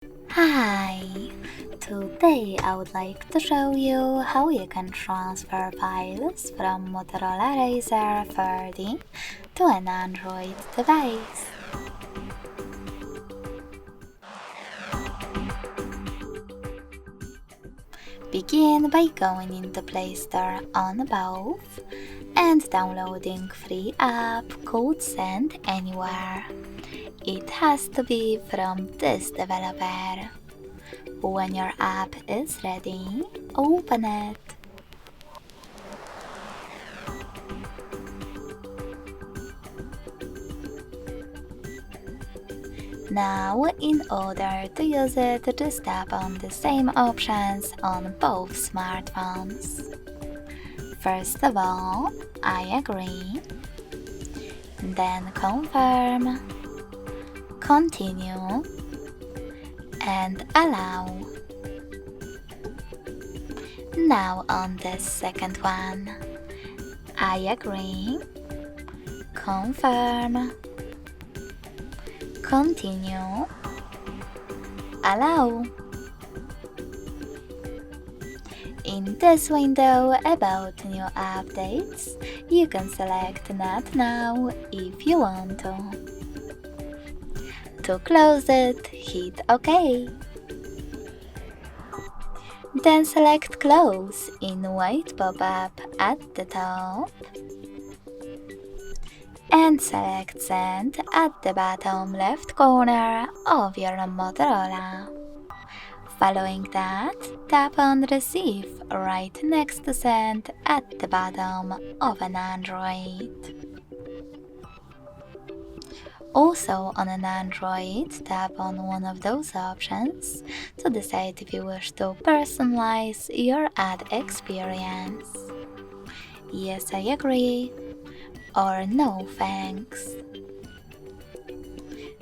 Hi! Today I would like to show you how you can transfer files from Motorola Razr 30 to an Android device. Begin by going into Play Store on both and downloading free app called Send Anywhere. It has to be from this developer. When your app is ready, open it. Now, in order to use it, just tap on the same options on both smartphones. First of all, I agree, then confirm, continue, and allow. Now on the second one, I agree, confirm, continue, allow. In this window about new updates, you can select Not Now if you want to. To close it, hit OK. Then select Close in white pop-up at the top and select Send at the bottom left corner of your Motorola. Following that, tap on Receive right next to Send at the bottom of an Android. Also on an Android, tap on one of those options to decide if you wish to personalize your ad experience. Yes, I agree, or no thanks.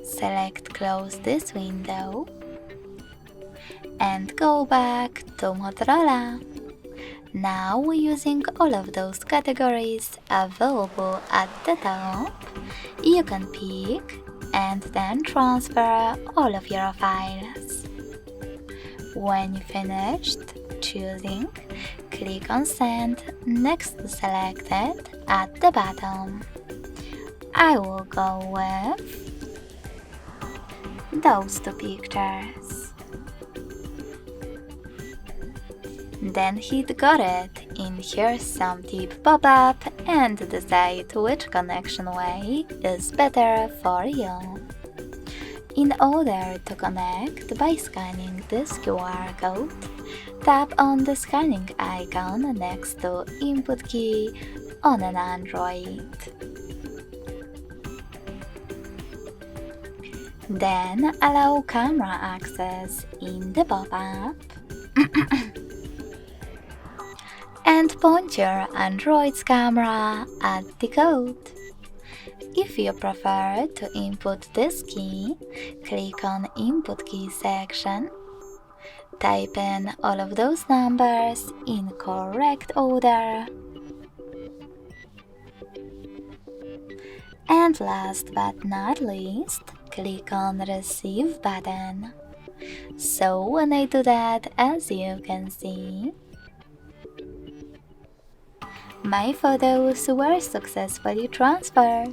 Select Close this window and go back to Motorola. Now, using all of those categories available at the top, you can pick and then transfer all of your files. When you finished choosing, click on Send next to Selected at the bottom. I will go with those two pictures. Then hit Got It in Here's Some Tip pop-up and decide which connection way is better for you. In order to connect by scanning this QR code, tap on the scanning icon next to Input key on an Android. Then allow camera access in the pop-up and point your Android's camera at the code. If you prefer to input this key, click on Input Key section. Type in all of those numbers in correct order. And last but not least, click on Receive button. So when I do that, as you can see, my photos were successfully transferred.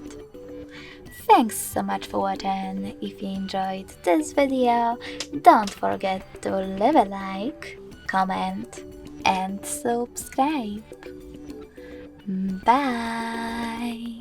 Thanks so much for watching. If you enjoyed this video, don't forget to leave a like, comment, and subscribe. Bye!